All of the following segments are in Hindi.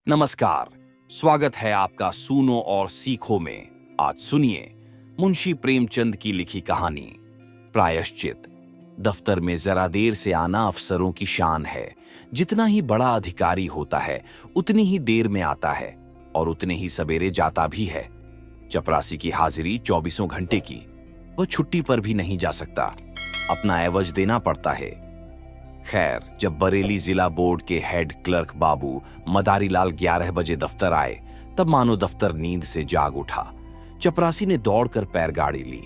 नमस्कार, स्वागत है आपका सुनो और सीखो में। आज सुनिए मुंशी प्रेमचंद की लिखी कहानी प्रायश्चित। दफ्तर में जरा देर से आना अफसरों की शान है। जितना ही बड़ा अधिकारी होता है उतनी ही देर में आता है और उतने ही सवेरे जाता भी है। चपरासी की हाजिरी 24 घंटे की। वह छुट्टी पर भी नहीं जा सकता, अपना एवज देना पड़ता है। खैर, जब बरेली जिला बोर्ड के हेड क्लर्क बाबू मदारीलाल 11 बजे दफ्तर आए, तब मानो दफ्तर नींद से जाग उठा। चपरासी ने दौड़कर पैरगाड़ी ली,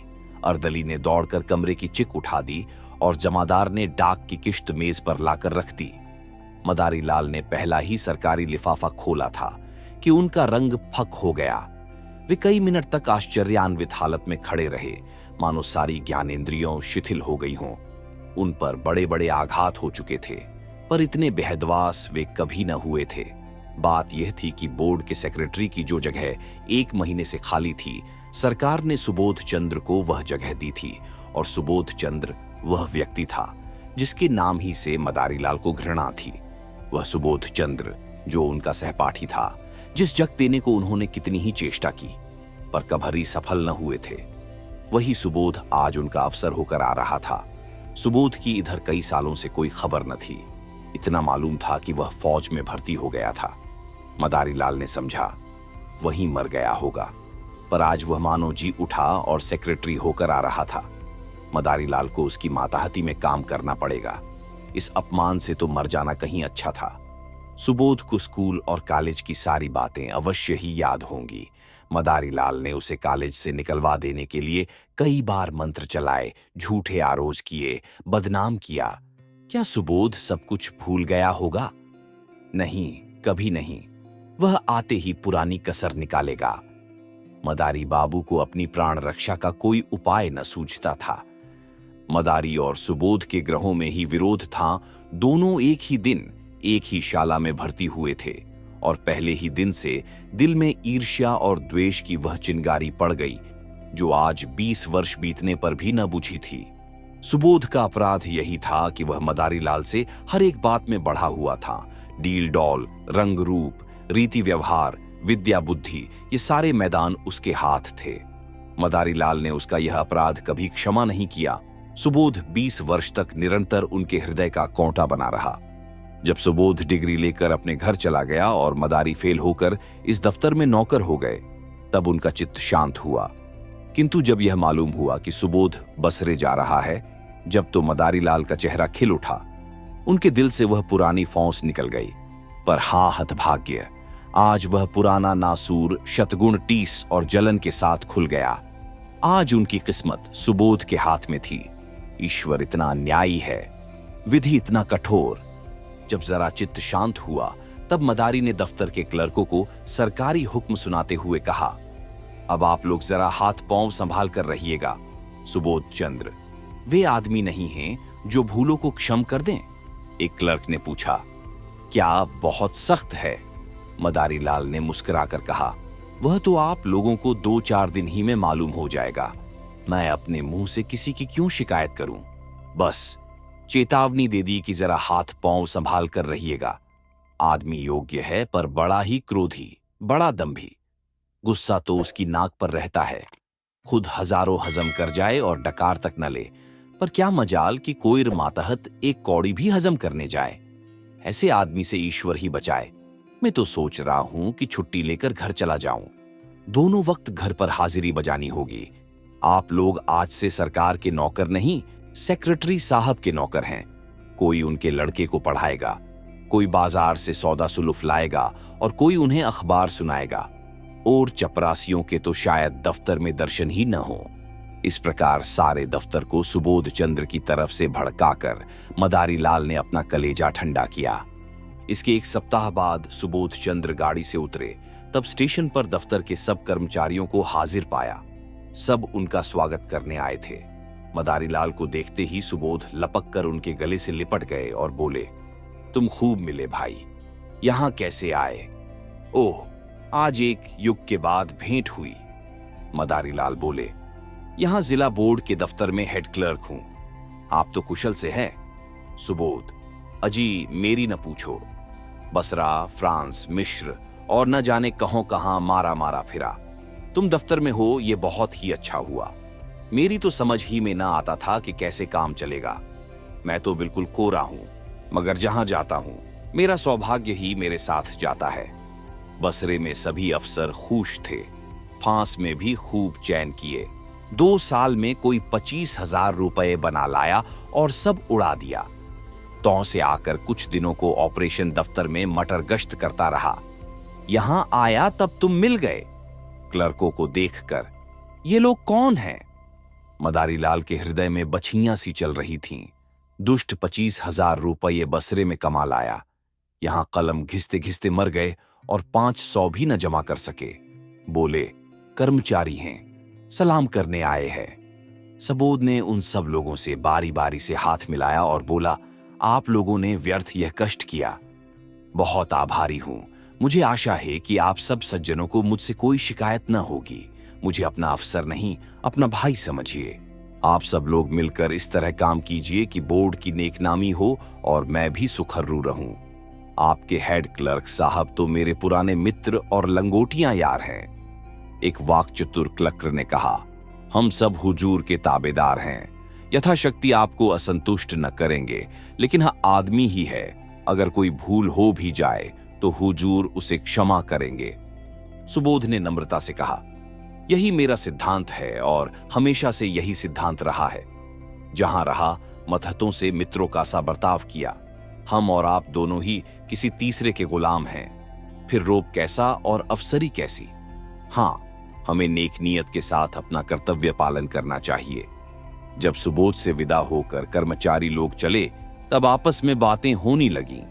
अर्दली ने दौड़कर कमरे की चिक उठा दी और जमादार ने डाक की किश्त मेज पर लाकर रख दी। मदारीलाल ने पहला ही सरकारी लिफाफा खोला था कि उनका रंग फक हो गया। वे कई मिनट तक आश्चर्यान्वित हालत में खड़े रहे, मानो सारी ज्ञानेंद्रियों शिथिल हो गई हों। उन पर बड़े बड़े आघात हो चुके थे, पर इतने बेहदवास वे कभी न हुए थे। बात यह थी कि बोर्ड के सेक्रेटरी की जो जगह 1 महीने से खाली थी, सरकार ने सुबोध चंद्र को वह जगह दी थी। और सुबोध चंद्र वह व्यक्ति था जिसके नाम ही से मदारीलाल को घृणा थी। वह सुबोध चंद्र जो उनका सहपाठी था, जिस जग देने को उन्होंने कितनी ही चेष्टा की पर कभी सफल न हुए थे, वही सुबोध आज उनका अफसर होकर आ रहा था। सुबोध की इधर कई सालों से कोई खबर न थी। इतना मालूम था कि वह फौज में भर्ती हो गया था। मदारीलाल ने समझा वहीं मर गया होगा, पर आज वह मानो जी उठा और सेक्रेटरी होकर आ रहा था। मदारीलाल को उसकी माताहती में काम करना पड़ेगा। इस अपमान से तो मर जाना कहीं अच्छा था। सुबोध को स्कूल और कॉलेज की सारी बातें अवश्य ही याद होंगी। मदारीलाल ने उसे कॉलेज से निकलवा देने के लिए कई बार मंत्र चलाए, झूठे आरोज किए, बदनाम किया। क्या सुबोध सब कुछ भूल गया होगा? नहीं, कभी नहीं। वह आते ही पुरानी कसर निकालेगा। मदारी बाबू को अपनी प्राण रक्षा का कोई उपाय न सूझता था। मदारी और सुबोध के ग्रहों में ही विरोध था। दोनों एक ही दिन एक ही शाला में भर्ती हुए थे और पहले ही दिन से दिल में ईर्ष्या और द्वेष की वह चिंगारी पड़ गई जो आज 20 वर्ष बीतने पर भी न बुझी थी। सुबोध का अपराध यही था कि वह मदारीलाल से हर एक बात में बढ़ा हुआ था। डील डॉल, रंग रूप, रीति व्यवहार, विद्या बुद्धि, ये सारे मैदान उसके हाथ थे। मदारीलाल ने उसका यह अपराध कभी क्षमा नहीं किया। सुबोध 20 वर्ष तक निरंतर उनके हृदय का कोंटा बना रहा। जब सुबोध डिग्री लेकर अपने घर चला गया और मदारी फेल होकर इस दफ्तर में नौकर हो गए, तब उनका चित्त शांत हुआ। किंतु जब यह मालूम हुआ कि सुबोध बसरे जा रहा है, जब तो मदारीलाल का चेहरा खिल उठा। उनके दिल से वह पुरानी फौंस निकल गई। पर हाँ, हतभाग्य, आज वह पुराना नासूर शतगुण टीस और जलन के साथ खुल गया। आज उनकी किस्मत सुबोध के हाथ में थी। ईश्वर इतना अन्यायी है, विधि इतना कठोर। जब जरा चित्त शांत हुआ, तब मदारी ने दफ्तर के क्लर्कों को सरकारी हुक्म सुनाते हुए कहा, अब आप लोग जरा हाथ पांव संभाल कर रहिएगा। सुबोध चंद्र वे आदमी नहीं हैं जो भूलों को क्षम कर दें। एक क्लर्क ने पूछा, क्या बहुत सख्त है? मदारीलाल ने मुस्कुराकर कहा, वह तो आप लोगों को 2-4 दिन ही में मालूम हो जाएगा। मैं अपने मुंह से किसी की क्यों शिकायत करूं? बस चेतावनी दे दी कि जरा हाथ पांव संभाल कर रहिएगा। आदमी योग्य है पर बड़ा ही क्रोधी, बड़ा दंभी। गुस्सा तो उसकी नाक पर रहता है। खुद हजारों हजम कर जाए और डकार तक न ले, पर क्या मजाल कि कोई मातहत एक कौड़ी भी हजम करने जाए। ऐसे आदमी से ईश्वर ही बचाए। मैं तो सोच रहा हूं कि छुट्टी लेकर घर चला जाऊं। दोनों वक्त घर पर हाजिरी बजानी होगी। आप लोग आज से सरकार के नौकर नहीं, सेक्रेटरी साहब के नौकर हैं। कोई उनके लड़के को पढ़ाएगा, कोई बाजार से सौदा सुलुफ लाएगा और कोई उन्हें अखबार सुनाएगा। और चपरासियों के तो शायद दफ्तर में दर्शन ही न हो। इस प्रकार सारे दफ्तर को सुबोध चंद्र की तरफ से भड़काकर मदारीलाल ने अपना कलेजा ठंडा किया। इसके 1 सप्ताह बाद सुबोध चंद्र गाड़ी से उतरे, तब स्टेशन पर दफ्तर के सब कर्मचारियों को हाजिर पाया। सब उनका स्वागत करने आए थे। मदारीलाल को देखते ही सुबोध लपक कर उनके गले से लिपट गए और बोले, तुम खूब मिले भाई, यहां कैसे आए? ओह, आज एक युग के बाद भेंट हुई। मदारीलाल बोले, यहां जिला बोर्ड के दफ्तर में हेड क्लर्क हूं। आप तो कुशल से हैं। सुबोध, अजी मेरी न पूछो। बसरा, फ्रांस, मिस्र और न जाने कहों कहां मारा मारा फिरा। तुम दफ्तर में हो ये बहुत ही अच्छा हुआ। मेरी तो समझ ही में ना आता था कि कैसे काम चलेगा। मैं तो बिल्कुल कोरा हूं, मगर जहां जाता हूं मेरा सौभाग्य ही मेरे साथ जाता है। बसरे में सभी अफसर खुश थे, फांस में भी खूब चैन किए। 2 साल में कोई 25,000 रुपए बना लाया और सब उड़ा दिया। तौ से आकर कुछ दिनों को ऑपरेशन दफ्तर में मटर गश्त करता रहा। यहां आया तब तुम मिल गए। क्लर्कों को देखकर ये लोग कौन हैं? मदारी लाल के हृदय में बछियां सी चल रही थीं। दुष्ट 25,000 रुपये बसरे में कमा लाया, यहां कलम घिसते घिसते मर गए और 500 भी न जमा कर सके। बोले, कर्मचारी हैं, सलाम करने आए हैं। सबोध ने उन सब लोगों से बारी बारी से हाथ मिलाया और बोला, आप लोगों ने व्यर्थ यह कष्ट किया। बहुत आभारी हूं। मुझे आशा है कि आप सब सज्जनों को मुझसे कोई शिकायत न होगी। मुझे अपना अफसर नहीं, अपना भाई समझिए। आप सब लोग मिलकर इस तरह काम कीजिए कि बोर्ड की नेकनामी हो और मैं भी सुखर्रू रहूं। आपके हेड क्लर्क साहब तो मेरे पुराने मित्र और लंगोटियां यार हैं। एक वाक्चतुर क्लर्क ने कहा, हम सब हुजूर के ताबेदार हैं। यथाशक्ति आपको असंतुष्ट न करेंगे, लेकिन हाँ, आदमी ही है। अगर कोई भूल हो भी जाए तो हुजूर उसे क्षमा करेंगे। सुबोध ने नम्रता से कहा, यही मेरा सिद्धांत है और हमेशा से यही सिद्धांत रहा है। जहां रहा मतहतों से मित्रों का सा बर्ताव किया। हम और आप दोनों ही किसी तीसरे के गुलाम हैं। फिर रोब कैसा और अफसरी कैसी? हाँ, हमें नेक नियत के साथ अपना कर्तव्य पालन करना चाहिए। जब सुबोध से विदा होकर कर्मचारी लोग चले तब आपस में बातें होने लगीं।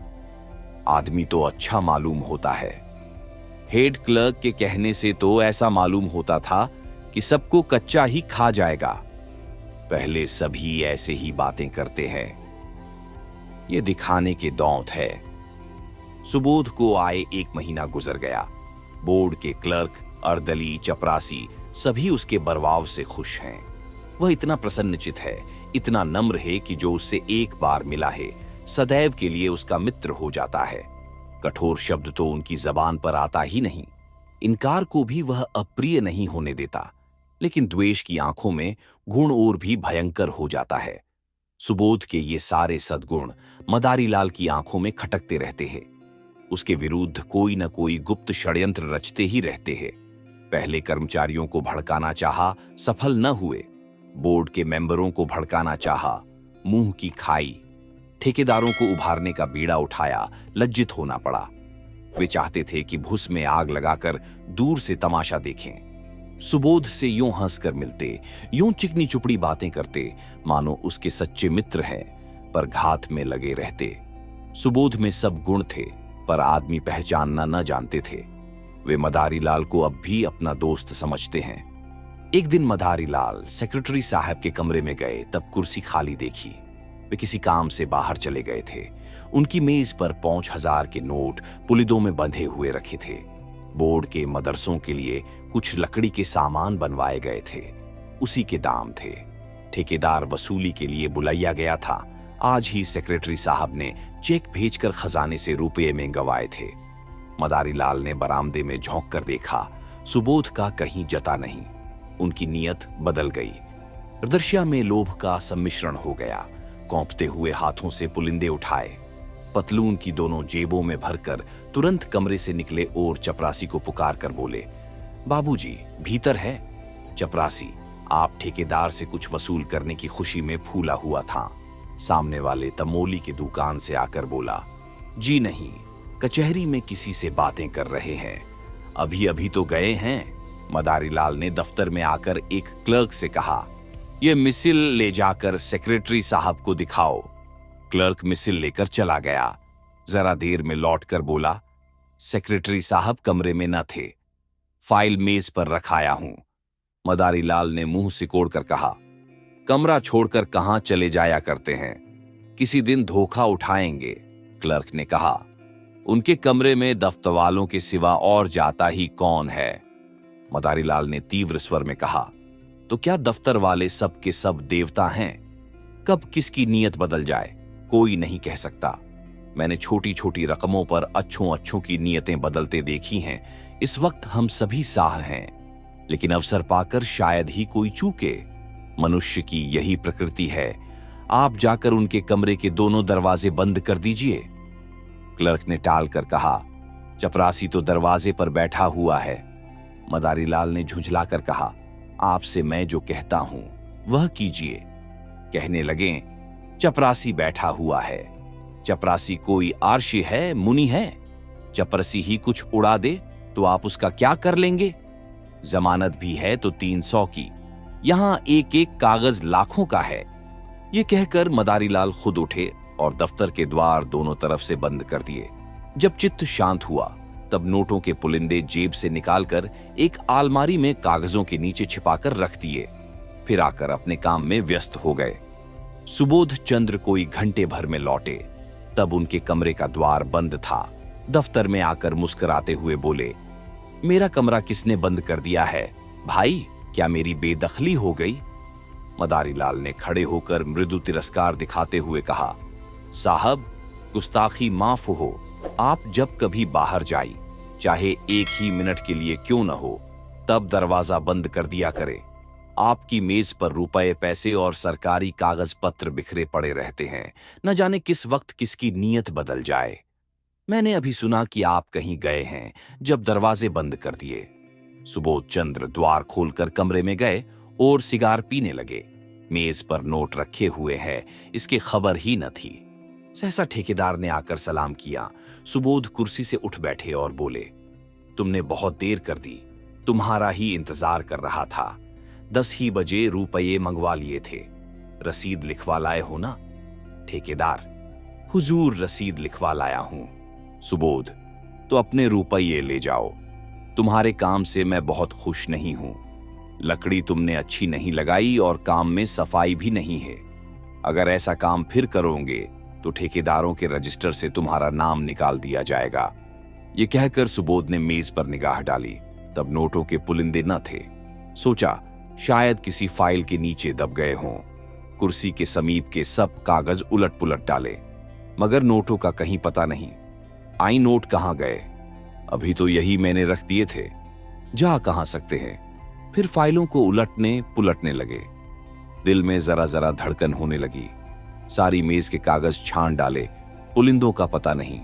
आदमी तो अच्छा मालूम होता है। हेड क्लर्क के कहने से तो ऐसा मालूम होता था कि सबको कच्चा ही खा जाएगा। पहले सभी ऐसे ही बातें करते हैं। ये दिखाने के दौत है। सुबोध को आए 1 महीना गुजर गया। बोर्ड के क्लर्क, अर्दली, चपरासी सभी उसके बर्ताव से खुश हैं। वह इतना प्रसन्नचित है, इतना नम्र है कि जो उससे एक बार मिला है सदैव के लिए उसका मित्र हो जाता है। कठोर शब्द तो उनकी जबान पर आता ही नहीं। इनकार को भी वह अप्रिय नहीं होने देता, लेकिन द्वेष की आंखों में गुण और भी भयंकर हो जाता है। सुबोध के ये सारे सद्गुण मदारी लाल की आंखों में खटकते रहते हैं। उसके विरुद्ध कोई न कोई गुप्त षड्यंत्र रचते ही रहते हैं। पहले कर्मचारियों को भड़काना चाहा, सफल न हुए। बोर्ड के मेंबरों को भड़काना चाहा, मुंह की खाई। ठेकेदारों को उभारने का बीड़ा उठाया, लज्जित होना पड़ा। वे चाहते थे कि भुस में आग लगाकर दूर से तमाशा देखें। सुबोध से यूं हंसकर मिलते, यूं चिकनी चुपड़ी बातें करते, मानो उसके सच्चे मित्र हैं, पर घात में लगे रहते। सुबोध में सब गुण थे, पर आदमी पहचानना न जानते थे। वे मदारी लाल को अब भी अपना दोस्त समझते हैं। एक दिन मदारी लाल सेक्रेटरी साहब के कमरे में गए तब कुर्सी खाली देखी। वे किसी काम से बाहर चले गए थे। उनकी मेज पर 5,000 के नोट पुलिदों में बंधे हुए रखे थे। बोर्ड के मदरसों के लिए कुछ लकड़ी के सामान बनवाए गए थे, उसी के दाम थे। ठेकेदार वसूली के लिए बुलाया गया था। आज ही सेक्रेटरी साहब ने चेक भेजकर खजाने से रुपये मंगवाए थे। मदारी लाल ने बरामदे में झोंक कर देखा, सुबोध का कहीं जता नहीं। उनकी नीयत बदल गई। हृदय में लोभ का सम्मिश्रण हो गया। कौंपते हुए हाथों से पुलिंदे उठाए, पतलून की दोनों जेबों में भरकर तुरंत कमरे से निकले और चपरासी को पुकार कर बोले, बाबूजी भीतर है। चपरासी, आप ठेकेदार से कुछ वसूल करने की खुशी में फूला हुआ था। सामने वाले तमोली की दुकान से आकर बोला, जी नहीं, कचहरी में किसी से बातें कर रहे हैं, अभी अभी तो गए हैं। मदारी लाल ने दफ्तर में आकर एक क्लर्क से कहा, यह मिसिल ले जाकर सेक्रेटरी साहब को दिखाओ। क्लर्क मिसिल लेकर चला गया। जरा देर में लौटकर बोला, सेक्रेटरी साहब कमरे में न थे, फाइल मेज पर रखाया हूं। मदारी लाल ने मुंह सिकोड़कर कहा, कमरा छोड़कर कहां चले जाया करते हैं, किसी दिन धोखा उठाएंगे। क्लर्क ने कहा, उनके कमरे में दफ्तर वालों के सिवा और जाता ही कौन है। मदारी लाल ने तीव्र स्वर में कहा, तो क्या दफ्तर वाले सब के सब देवता हैं? कब किसकी नीयत बदल जाए कोई नहीं कह सकता। मैंने छोटी छोटी रकमों पर अच्छों अच्छों की नीयतें बदलते देखी हैं। इस वक्त हम सभी साह हैं, लेकिन अवसर पाकर शायद ही कोई चूके। मनुष्य की यही प्रकृति है। आप जाकर उनके कमरे के दोनों दरवाजे बंद कर दीजिए। क्लर्क ने टाल कर कहा, चपरासी तो दरवाजे पर बैठा हुआ है। मदारीलाल ने झुंझलाकर कहा, आपसे मैं जो कहता हूं वह कीजिए। कहने लगे, चपरासी बैठा हुआ है। चपरासी कोई आरशी है, मुनि है? चपरासी ही कुछ उड़ा दे तो आप उसका क्या कर लेंगे? जमानत भी है तो 300 की। यहां एक एक कागज लाखों का है। ये कहकर मदारीलाल खुद उठे और दफ्तर के द्वार दोनों तरफ से बंद कर दिए। जब चित्त शांत हुआ तब नोटों के पुलिंदे जेब से निकालकर एक आलमारी में कागजों के नीचे छिपाकर रख दिए। फिर आकर अपने काम में व्यस्त हो गए। सुबोध चंद्र कोई घंटे भर में लौटे। तब उनके कमरे का द्वार बंद था। दफ्तर में आकर मुस्कुराते हुए बोले, मेरा कमरा किसने बंद कर दिया है? भाई, क्या मेरी बेदखली हो गई? मदारीलाल ने खड़े होकर मृदु तिरस्कार दिखाते हुए कहा, साहब, गुस्ताखी माफ हो। आप जब कभी बाहर जाई, चाहे एक ही मिनट के लिए क्यों न हो, तब दरवाजा बंद कर दिया करे। आपकी मेज पर रुपए, पैसे और सरकारी कागज पत्र बिखरे पड़े रहते हैं। न जाने किस वक्त किसकी नीयत बदल जाए। मैंने अभी सुना कि आप कहीं गए हैं, जब दरवाजे बंद कर दिए। सुबोध चंद्र द्वार खोलकर कमरे में गए और सिगार पीने लगे। मेज पर नोट रखे हुए हैं, इसकी खबर ही न थी। सहसा ठेकेदार ने आकर सलाम किया। सुबोध कुर्सी से उठ बैठे और बोले, तुमने बहुत देर कर दी। तुम्हारा ही इंतजार कर रहा था। 10 ही बजे रुपये मंगवा लिए थे। रसीद लिखवा लाए हो ना? ठेकेदार, हुजूर रसीद लिखवा लाया हूं। सुबोध, तो अपने रुपये ले जाओ। तुम्हारे काम से मैं बहुत खुश नहीं हूं। लकड़ी तुमने अच्छी नहीं लगाई और काम में सफाई भी नहीं है। अगर ऐसा काम फिर करोगे तो ठेकेदारों के रजिस्टर से तुम्हारा नाम निकाल दिया जाएगा। ये कहकर सुबोध ने मेज पर निगाह डाली। तब नोटों के पुलिंदे न थे। सोचा शायद किसी फाइल के नीचे दब गए हों। कुर्सी के समीप के सब कागज उलट पुलट डाले, मगर नोटों का कहीं पता नहीं। आई नोट कहां गए? अभी तो यही मैंने रख दिए थे। जा कहां सकते हैं? फिर फाइलों को उलटने पुलटने लगे। दिल में जरा जरा धड़कन होने लगी। सारी मेज के कागज छान डाले, पुलिंदों का पता नहीं।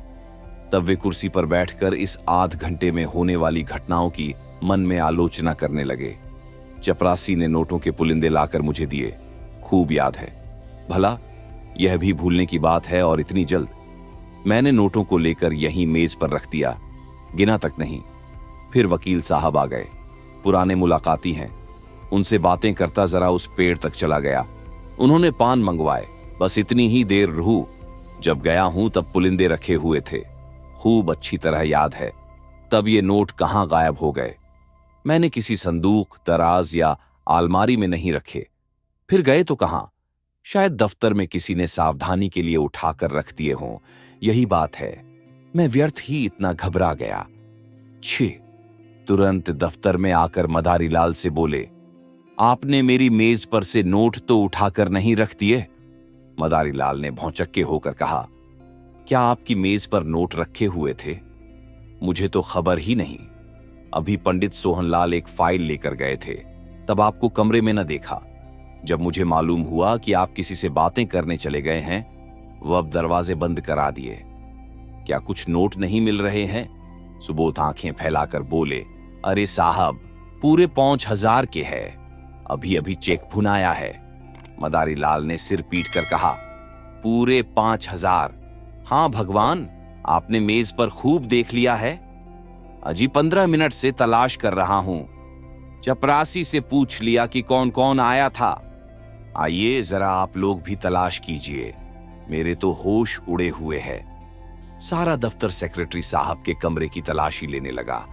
तब वे कुर्सी पर बैठकर इस आध घंटे में होने वाली घटनाओं की मन में आलोचना करने लगे। चपरासी ने नोटों के पुलिंदे लाकर मुझे दिए, खूब याद है। भला यह भी भूलने की बात है और इतनी जल्द? मैंने नोटों को लेकर यहीं मेज पर रख दिया, गिना तक नहीं। फिर वकील साहब आ गए। पुराने मुलाकाती हैं, उनसे बातें करता जरा उस पेड़ तक चला गया। उन्होंने पान मंगवाए। बस इतनी ही देर रहूं। जब गया हूं तब पुलिंदे रखे हुए थे, खूब अच्छी तरह याद है। तब ये नोट कहां गायब हो गए? मैंने किसी संदूक, दराज या आलमारी में नहीं रखे। फिर गए तो कहां? शायद दफ्तर में किसी ने सावधानी के लिए उठाकर रख दिए हों। यही बात है, मैं व्यर्थ ही इतना घबरा गया। छी! तुरंत दफ्तर में आकर मदारीलाल से बोले, आपने मेरी मेज पर से नोट तो उठाकर नहीं रख दिए? मदारीलाल ने भौचक्के होकर कहा, क्या आपकी मेज पर नोट रखे हुए थे? मुझे तो खबर ही नहीं। अभी पंडित सोहनलाल एक फाइल लेकर गए थे, तब आपको कमरे में न देखा। जब मुझे मालूम हुआ कि आप किसी से बातें करने चले गए हैं, वह अब दरवाजे बंद करा दिए। क्या कुछ नोट नहीं मिल रहे हैं? सुबोध आंखें फैलाकर बोले, अरे साहब, पूरे 5,000 के है। अभी अभी चेक भुनाया है। मदारीलाल ने सिर पीट कर कहा, पूरे 5,000? हां भगवान, आपने मेज पर खूब देख लिया है। अजी 15 मिनट से तलाश कर रहा हूं। चपरासी से पूछ लिया कि कौन कौन आया था। आइए जरा आप लोग भी तलाश कीजिए, मेरे तो होश उड़े हुए हैं। सारा दफ्तर सेक्रेटरी साहब के कमरे की तलाशी लेने लगा।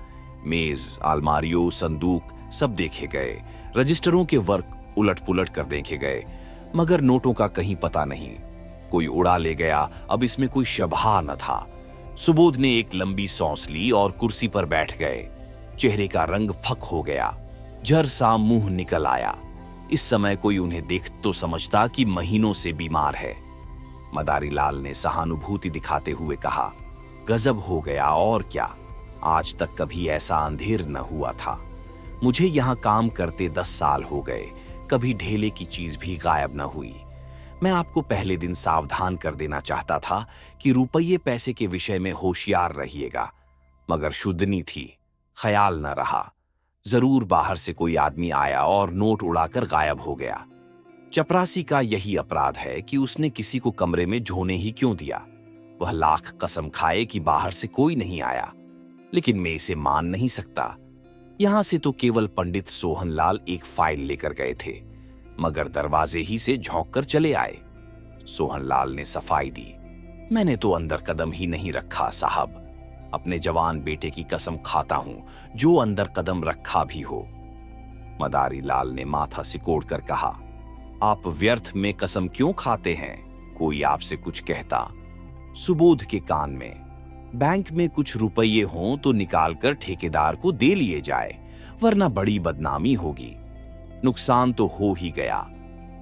मेज, अलमारियों, संदूक सब देखे गए। रजिस्टरों के वर्क उलट पुलट कर देखे गए, मगर नोटों का कहीं पता नहीं। कोई उड़ा ले गया, अब इसमें कोई शबहा न था। सुबोध ने एक लंबी सांस ली और कुर्सी पर बैठ गए। चेहरे का रंग फक हो गया, झर सा मुंह निकल आया। इस समय कोई उन्हें देख तो समझता कि महीनों से बीमार है। मदारी लाल ने सहानुभूति दिखाते हुए कहा, गजब हो गया और क्या, आज तक कभी ऐसा अंधेर न हुआ था। मुझे यहाँ काम करते 10 साल हो गए, कभी ढेले की चीज भी गायब न हुई। मैं आपको पहले दिन सावधान कर देना चाहता था कि रुपये पैसे के विषय में होशियार रहिएगा, मगर शुद्धनी थी, ख्याल न रहा। जरूर बाहर से कोई आदमी आया और नोट उड़ाकर गायब हो गया। चपरासी का यही अपराध है कि उसने किसी को कमरे में झोने ही क्यों दिया। वह लाख कसम खाए कि बाहर से कोई नहीं आया, लेकिन मैं इसे मान नहीं सकता। यहां से तो केवल पंडित सोहनलाल एक फाइल लेकर गए थे, मगर दरवाजे ही से झोंक कर चले आए। सोहनलाल ने सफाई दी, मैंने तो अंदर कदम ही नहीं रखा साहब। अपने जवान बेटे की कसम खाता हूं, जो अंदर कदम रखा भी हो। मदारी लाल ने माथा सिकोड़ कर कहा, आप व्यर्थ में कसम क्यों खाते हैं? कोई आपसे कुछ कहता। सुबोध के कान में, बैंक में कुछ रुपये हों तो निकालकर ठेकेदार को दे लिए जाए, वरना बड़ी बदनामी होगी। नुकसान तो हो ही गया,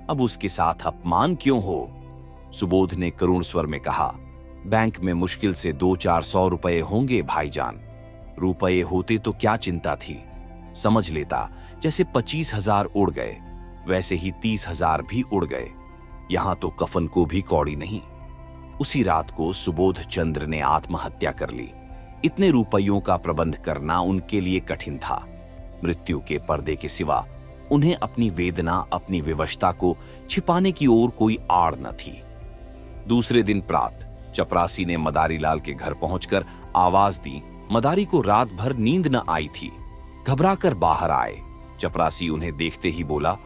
अब उसके साथ अपमान क्यों हो? सुबोध ने करुण स्वर में कहा, बैंक में मुश्किल से 200-400 रुपए होंगे भाईजान। रुपये होते तो क्या चिंता थी, समझ लेता। जैसे 25,000 उड़ गए, वैसे ही 30,000 भी उड़ गए। यहां तो कफन को भी कौड़ी नहीं। उसी रात को सुबोध चंद्र ने आत्महत्या कर ली। इतने रुपयों का प्रबंध करना उनके लिए कठिन था। मृत्यु के पर्दे के सिवा उन्हें अपनी वेदना, अपनी विवशता को छिपाने की ओर कोई आड़ न थी। दूसरे दिन प्रात चपरासी ने मदारी लाल के घर पहुंचकर आवाज दी। मदारी को रात भर नींद न आई थी, घबराकर बाहर आए। चपरासी उन्हें देखते ही बोला,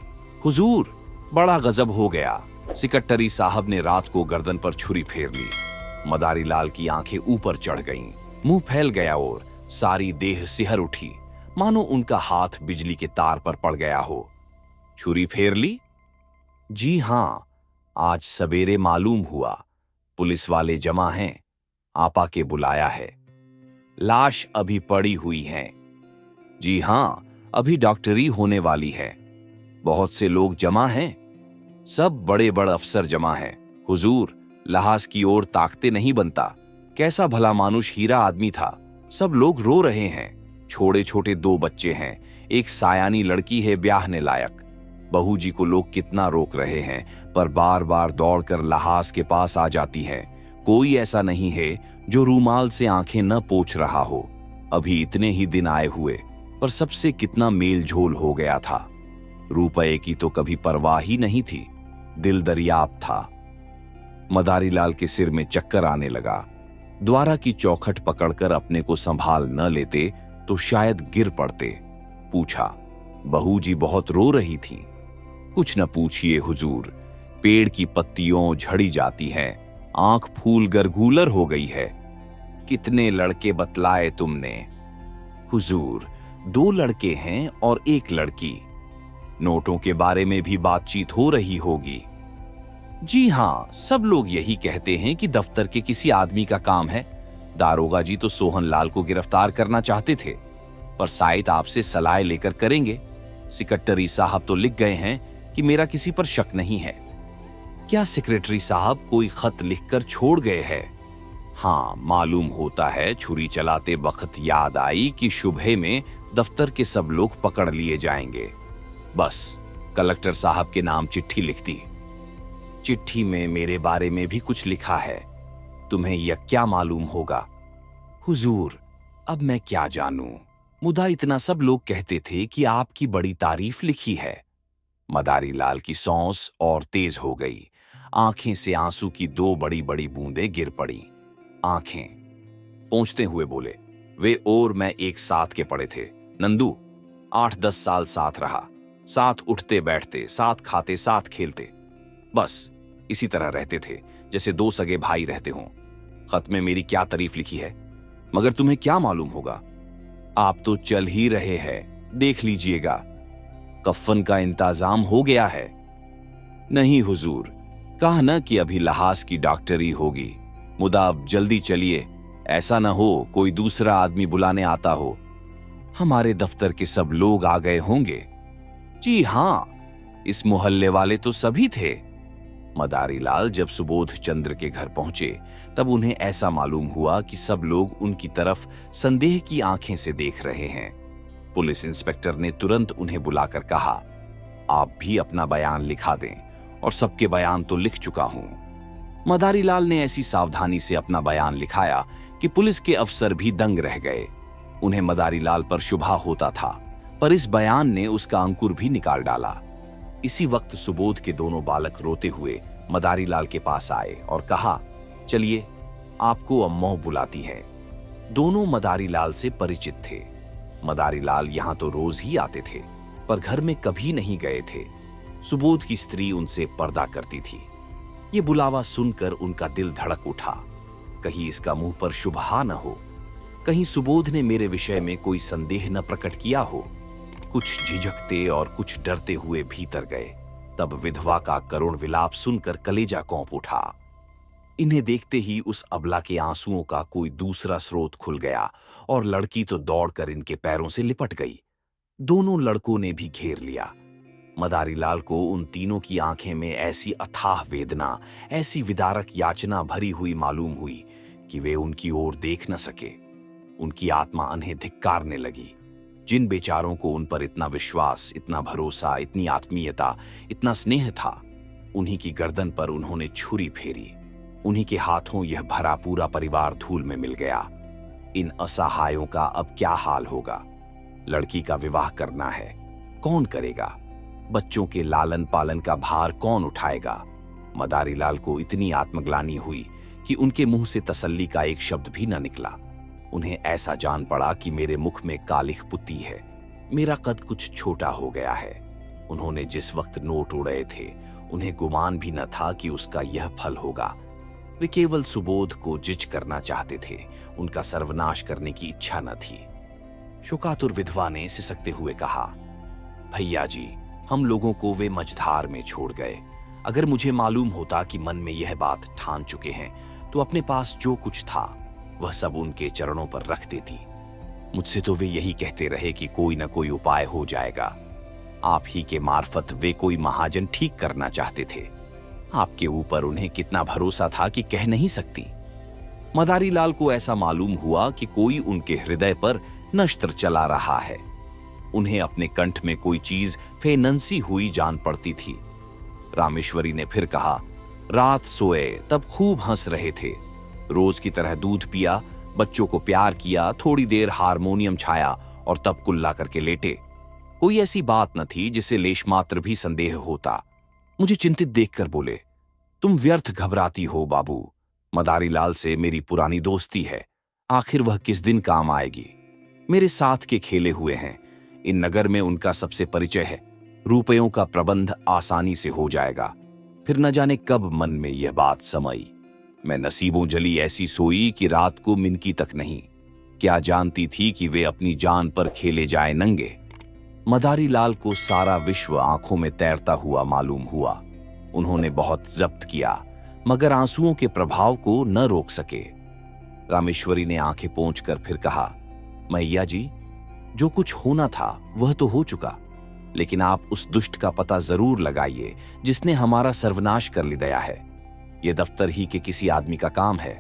हुजूर, बड़ा गजब हो गया। सिकट्टरी साहब ने रात को गर्दन पर छुरी फेर ली। मदारी लाल की आंखें ऊपर चढ़ गईं, मुंह फैल गया और सारी देह सिहर उठी, मानो उनका हाथ बिजली के तार पर पड़ गया हो। छुरी फेर ली? जी हां, आज सवेरे मालूम हुआ। पुलिस वाले जमा हैं, आपा के बुलाया है। लाश अभी पड़ी हुई है। जी हां, अभी डॉक्टरी होने वाली है। बहुत से लोग जमा हैं, सब बड़े बड़े अफसर जमा हैं। हुजूर, लहाज की ओर ताकते नहीं बनता। कैसा भला मानुष हीरा आदमी था। सब लोग रो रहे हैं। छोटे छोटे 2 बच्चे हैं, एक सायानी लड़की है ब्याहने लायक। बहू जी को लोग कितना रोक रहे हैं, पर बार बार दौड़कर लहाज के पास आ जाती है। कोई ऐसा नहीं है जो रूमाल से आंखें न पोंछ रहा हो। अभी इतने ही दिन आए हुए, पर सबसे कितना मेल झोल हो गया था। रुपए की तो कभी परवाह ही नहीं थी, दिल दरियाब था। मदारी लाल के सिर में चक्कर आने लगा। द्वारा की चौखट पकड़कर अपने को संभाल न लेते तो शायद गिर पड़ते। पूछा, बहू जी बहुत रो रही थी? कुछ न पूछिए हुजूर, पेड़ की पत्तियों झड़ी जाती हैं, आंख फूल गरगूलर हो गई है। कितने लड़के बतलाए तुमने? हुजूर, 2 लड़के हैं और 1 लड़की। नोटों के बारे में भी बातचीत हो रही होगी। जी हां, सब लोग यही कहते हैं कि दफ्तर के किसी आदमी का काम है। दारोगा जी तो सोहनलाल को गिरफ्तार करना चाहते थे, पर शायद आपसे सलाह लेकर करेंगे। सिकट्टरी साहब तो लिख गए हैं कि मेरा किसी पर शक नहीं है। क्या सेक्रेटरी साहब कोई खत लिखकर छोड़ गए हैं? हाँ, मालूम होता है छुरी चलाते वक्त याद आई कि सुबह में दफ्तर के सब लोग पकड़ लिए जाएंगे। बस कलेक्टर साहब के नाम चिट्ठी लिख दी। चिट्ठी में मेरे बारे में भी कुछ लिखा है। तुम्हें यह क्या मालूम होगा? हुजूर, अब मैं क्या जानूं, मुदा इतना सब लोग कहते थे कि आपकी बड़ी तारीफ लिखी है। मदारी लाल की सांस और तेज हो गई। आंखें से आंसू की 2 बड़ी बड़ी बूंदें गिर पड़ी। आंखें पोंछते हुए बोले, वे और मैं एक साथ के पड़े थे नंदू। 8-10 साल साथ रहा, साथ उठते बैठते, साथ खाते, साथ खेलते, बस इसी तरह रहते थे जैसे 2 सगे भाई रहते हों। खत में मेरी क्या तारीफ लिखी है, मगर तुम्हें क्या मालूम होगा? आप तो चल ही रहे हैं, देख लीजिएगा। कफन का इंतजाम हो गया है? नहीं हुजूर, कहा न कि अभी लहाज की डॉक्टरी होगी। मुदा अब जल्दी चलिए, ऐसा न हो कोई दूसरा आदमी बुलाने आता हो। हमारे दफ्तर के सब लोग आ गए होंगे। जी हां, इस मोहल्ले वाले तो सभी थे। मदारी लाल जब सुबोध चंद्र के घर पहुंचे तब उन्हें ऐसा मालूम हुआ कि सब लोग उनकी तरफ संदेह की आंखें से देख रहे हैं। पुलिस इंस्पेक्टर ने तुरंत उन्हें बुलाकर कहा, आप भी अपना बयान लिखा दें, और सबके बयान तो लिख चुका हूं। मदारी लाल ने ऐसी सावधानी से अपना बयान लिखाया कि पुलिस के अफसर भी दंग रह गए। उन्हें मदारी लाल पर शुभा होता था, पर इस बयान ने उसका अंकुर भी निकाल डाला। इसी वक्त सुबोध के दोनों बालक रोते हुए मदारी लाल के पास आए और कहा, चलिए, आपको अम्मों बुलाती है। दोनों मदारी लाल से परिचित थे। मदारी लाल यहां तो रोज ही आते थे, पर घर में कभी नहीं गए थे। सुबोध की स्त्री उनसे पर्दा करती थी। ये बुलावा सुनकर उनका दिल धड़क उठा। कहीं इसका मुंह पर शुभा न हो, कहीं सुबोध ने मेरे विषय में कोई संदेह न प्रकट किया हो। कुछ झिझकते और कुछ डरते हुए भीतर गए। तब विधवा का करुण विलाप सुनकर कलेजा कौंप उठा। इन्हें देखते ही उस अबला के आंसुओं का कोई दूसरा स्रोत खुल गया और लड़की तो दौड़कर इनके पैरों से लिपट गई। दोनों लड़कों ने भी घेर लिया। मदारी लाल को उन तीनों की आंखें में ऐसी अथाह वेदना, ऐसी विदारक याचना भरी हुई मालूम हुई कि वे उनकी ओर देख न सके। उनकी आत्मा उन्हें धिक्कारने लगी। जिन बेचारों को उन पर इतना विश्वास, इतना भरोसा, इतनी आत्मीयता, इतना स्नेह था, उन्हीं की गर्दन पर उन्होंने छुरी फेरी। उन्हीं के हाथों यह भरा पूरा परिवार धूल में मिल गया। इन असहायों का अब क्या हाल होगा? लड़की का विवाह करना है, कौन करेगा? बच्चों के लालन पालन का भार कौन उठाएगा? मदारी लाल को इतनी आत्मग्लानि हुई कि उनके मुंह से तसल्ली का एक शब्द भी न निकला। उन्हें ऐसा जान पड़ा कि मेरे मुख में कालिख पुती है, मेरा कद कुछ छोटा हो गया है। उन्होंने जिस वक्त नोट उड़ाए थे, उन्हें गुमान भी न था कि उसका यह फल होगा। वे केवल सुबोध को जिज करना चाहते थे, उनका सर्वनाश करने की इच्छा न थी। शोकातुर विधवा ने सिसकते हुए कहा, भैया जी, हम लोगों को वे मझधार में छोड़ गए। अगर मुझे मालूम होता कि मन में यह बात ठान चुके हैं, तो अपने पास जो कुछ था वह सब उनके चरणों पर रख देती। मुझसे तो वे यही कहते रहे कि कोई न कोई उपाय हो जाएगा। आप ही के मार्फत वे कोई महाजन ठीक करना चाहते थे। आपके ऊपर उन्हें कितना भरोसा था कि कह नहीं सकती। मदारी लाल को ऐसा मालूम हुआ कि कोई उनके हृदय पर नश्तर चला रहा है। उन्हें अपने कंठ में कोई चीज फेनंसी हुई जान पड़ती थी। रामेश्वरी ने फिर कहा, रात सोए तब खूब हंस रहे थे, रोज की तरह दूध पिया, बच्चों को प्यार किया, थोड़ी देर हारमोनियम छाया और तब कुल्ला करके लेटे। कोई ऐसी बात न थी जिसे लेश मात्र भी संदेह होता। मुझे चिंतित देखकर बोले, तुम व्यर्थ घबराती हो बाबू। मदारी लाल से मेरी पुरानी दोस्ती है, आखिर वह किस दिन काम आएगी? मेरे साथ के खेले हुए हैं, इन नगर में उनका सबसे परिचय है। रुपयों का प्रबंध आसानी से हो जाएगा। फिर न जाने कब मन में यह बात समाई। मैं नसीबों जली ऐसी सोई कि रात को मिनकी तक नहीं। क्या जानती थी कि वे अपनी जान पर खेले जाए नंगे। मदारी लाल को सारा विश्व आंखों में तैरता हुआ मालूम हुआ। उन्होंने बहुत जब्त किया, मगर आंसुओं के प्रभाव को न रोक सके। रामेश्वरी ने आंखें पोंछकर फिर कहा, मैया जी, जो कुछ होना था वह तो हो चुका, लेकिन आप उस दुष्ट का पता जरूर लगाइए जिसने हमारा सर्वनाश कर लिया है। यह दफ्तर ही के किसी आदमी का काम है।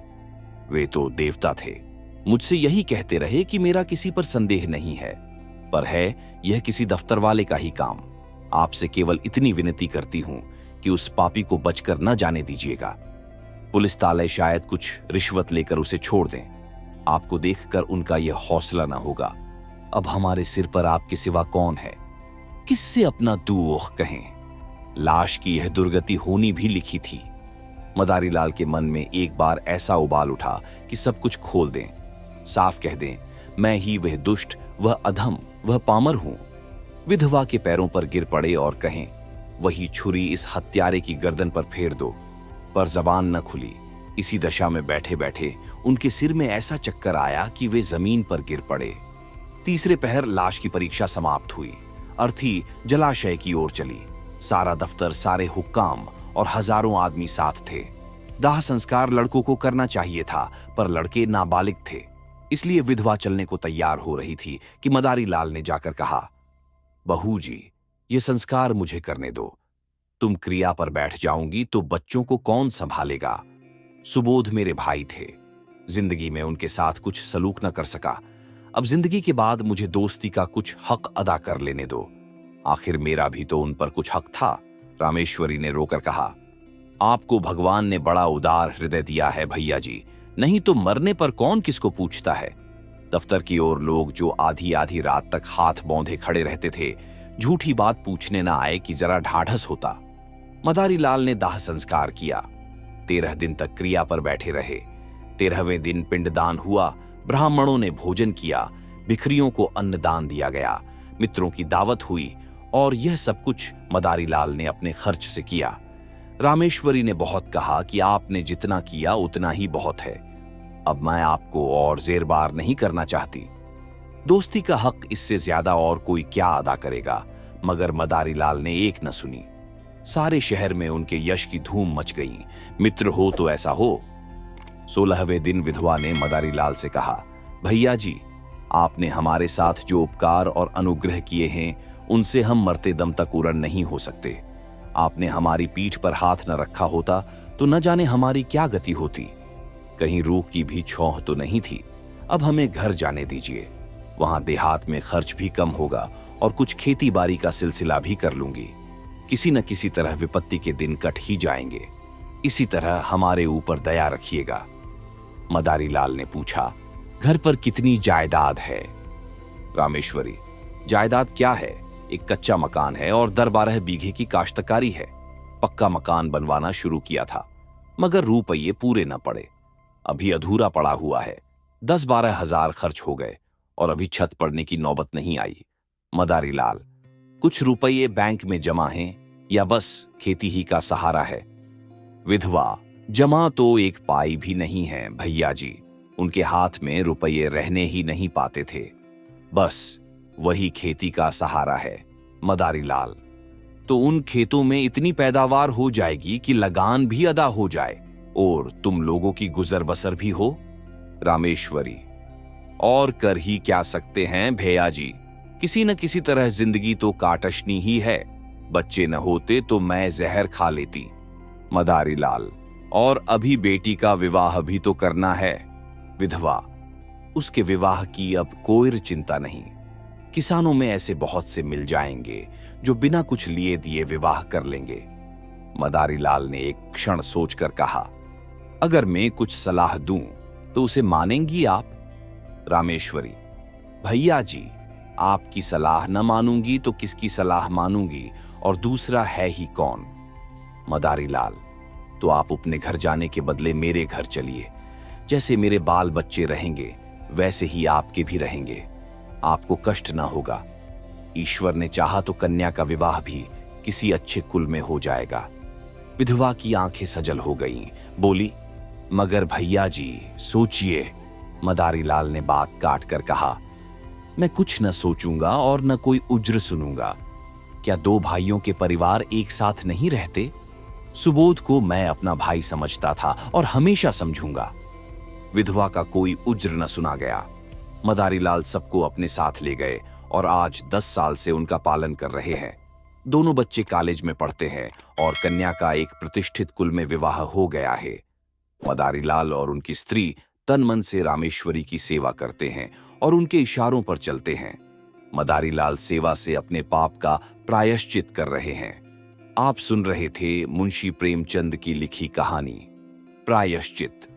वे तो देवता थे, मुझसे यही कहते रहे कि मेरा किसी पर संदेह नहीं है, पर है यह किसी दफ्तर वाले का ही काम। आपसे केवल इतनी विनती करती हूं कि उस पापी को बचकर न जाने दीजिएगा। पुलिस ताले शायद कुछ रिश्वत लेकर उसे छोड़ दें। आपको देखकर उनका यह हौसला न होगा। अब हमारे सिर पर आपके सिवा कौन है? किससे अपना दुओख कहें? लाश की यह दुर्गति होनी भी लिखी थी। मदारी लाल के मन में एक बार ऐसा उबाल उठा कि सब कुछ खोल दें, साफ कह दें, मैं ही वह दुष्ट, वह अधम, वह पामर हूं। विधवा के पैरों पर गिर पड़े और कहें, वही छुरी इस हत्यारे की गर्दन पर फेर दो, पर जबान न खुली। इसी दशा में बैठे बैठे उनके सिर में ऐसा चक्कर आया कि वे जमीन पर गिर पड़े। तीसरे पहर लाश की परीक्षा समाप्त हुई। अर्थी जलाशय की ओर चली। सारा दफ्तर, सारे हुक्काम और हजारों आदमी साथ थे। दाह संस्कार लड़कों को करना चाहिए था, पर लड़के नाबालिग थे, इसलिए विधवा चलने को तैयार हो रही थी कि मदारी लाल ने जाकर कहा, बहू जी, ये संस्कार मुझे करने दो। तुम क्रिया पर बैठ जाओगी तो बच्चों को कौन संभालेगा? सुबोध मेरे भाई थे। जिंदगी में उनके साथ कुछ सलूक न कर सका। अब जिंदगी के बाद मुझे दोस्ती का कुछ हक अदा कर लेने दो। आखिर मेरा भी तो उन पर कुछ हक था। रामेश्वरी ने रोकर कहा, आपको भगवान ने बड़ा उदार हृदय दिया है भैया जी, नहीं तो मरने पर कौन किसको पूछता है। दफ्तर की ओर लोग जो आधी आधी रात तक हाथ बांधे खड़े रहते थे, झूठी बात पूछने ना आए कि जरा ढाढ़स होता। मदारी लाल ने दाह संस्कार किया। 13 दिन तक क्रिया पर बैठे रहे। 13वें दिन पिंडदान हुआ। ब्राह्मणों ने भोजन किया, भिखरियों को अन्नदान दिया गया, मित्रों की दावत हुई और यह सब कुछ मदारी लाल ने अपने खर्च से किया। रामेश्वरी ने बहुत कहा कि आपने जितना किया उतना ही बहुत है, अब मैं आपको और जेरबार नहीं करना चाहती। दोस्ती का हक इससे ज्यादा और कोई क्या अदा करेगा, मगर मदारी लाल ने एक न सुनी। सारे शहर में उनके यश की धूम मच गई। मित्र हो तो ऐसा हो। 16वें दिन विधवा ने मदारी लाल से कहा, भैया जी, आपने हमारे साथ जो उपकार और अनुग्रह किए हैं उनसे हम मरते दम तक उरण नहीं हो सकते। आपने हमारी पीठ पर हाथ न रखा होता तो न जाने हमारी क्या गति होती। कहीं रूह की भी छौह तो नहीं थी। अब हमें घर जाने दीजिए, वहां देहात में खर्च भी कम होगा और कुछ खेती बाड़ी का सिलसिला भी कर लूंगी। किसी न किसी तरह विपत्ति के दिन कट ही जाएंगे। इसी तरह हमारे ऊपर दया रखिएगा। मदारी लाल ने पूछा, घर पर कितनी जायदाद है? रामेश्वरी, जायदाद क्या है, एक कच्चा मकान है और 10-12 बीघे की काश्तकारी है। पक्का मकान बनवाना शुरू किया था, मगर रुपये पूरे न पड़े। अभी अधूरा पड़ा हुआ है। 10-12 हजार खर्च हो गए और अभी छत पड़ने की नौबत नहीं आई। मदारी लाल, कुछ रुपये बैंक में जमा हैं या बस खेती ही का सहारा है? विधवा, जमा तो एक पाई भी नहीं है भैया जी, उनके हाथ में रुपये रहने ही नहीं पाते थे, बस वही खेती का सहारा है। मदारी लाल, तो उन खेतों में इतनी पैदावार हो जाएगी कि लगान भी अदा हो जाए और तुम लोगों की गुजर बसर भी हो। रामेश्वरी, और कर ही क्या सकते हैं भैया जी, किसी न किसी तरह जिंदगी तो काटशनी ही है। बच्चे न होते तो मैं जहर खा लेती। मदारी लाल, और अभी बेटी का विवाह भी तो करना है। विधवा, उसके विवाह की अब कोई चिंता नहीं। किसानों में ऐसे बहुत से मिल जाएंगे जो बिना कुछ लिए दिए विवाह कर लेंगे। मदारी लाल ने एक क्षण सोचकर कहा, अगर मैं कुछ सलाह दूं तो उसे मानेंगी आप? रामेश्वरी, भैया जी, आपकी सलाह न मानूंगी तो किसकी सलाह मानूंगी, और दूसरा है ही कौन? मदारी लाल, तो आप अपने घर जाने के बदले मेरे घर चलिए। जैसे मेरे बाल बच्चे रहेंगे वैसे ही आपके भी रहेंगे। आपको कष्ट ना होगा। ईश्वर ने चाहा तो कन्या का विवाह भी किसी अच्छे कुल में हो जाएगा। विधवा की आंखें सजल हो गईं, बोली, मगर भैया जी सोचिए। मदारी लाल ने बात काट कर कहा, मैं कुछ न सोचूंगा और न कोई उज्र सुनूंगा। क्या 2 भाइयों के परिवार एक साथ नहीं रहते? सुबोध को मैं अपना भाई समझता था और हमेशा समझूंगा। विधवा का कोई उज्र न सुना गया। मदारी लाल सबको अपने साथ ले गए और आज 10 साल से उनका पालन कर रहे हैं। दोनों बच्चे कॉलेज में पढ़ते हैं और कन्या का एक प्रतिष्ठित कुल में विवाह हो गया है। मदारी लाल और उनकी स्त्री तन मन से रामेश्वरी की सेवा करते हैं और उनके इशारों पर चलते हैं। मदारी लाल सेवा से अपने पाप का प्रायश्चित कर रहे हैं। आप सुन रहे थे मुंशी प्रेमचंद की लिखी कहानी प्रायश्चित।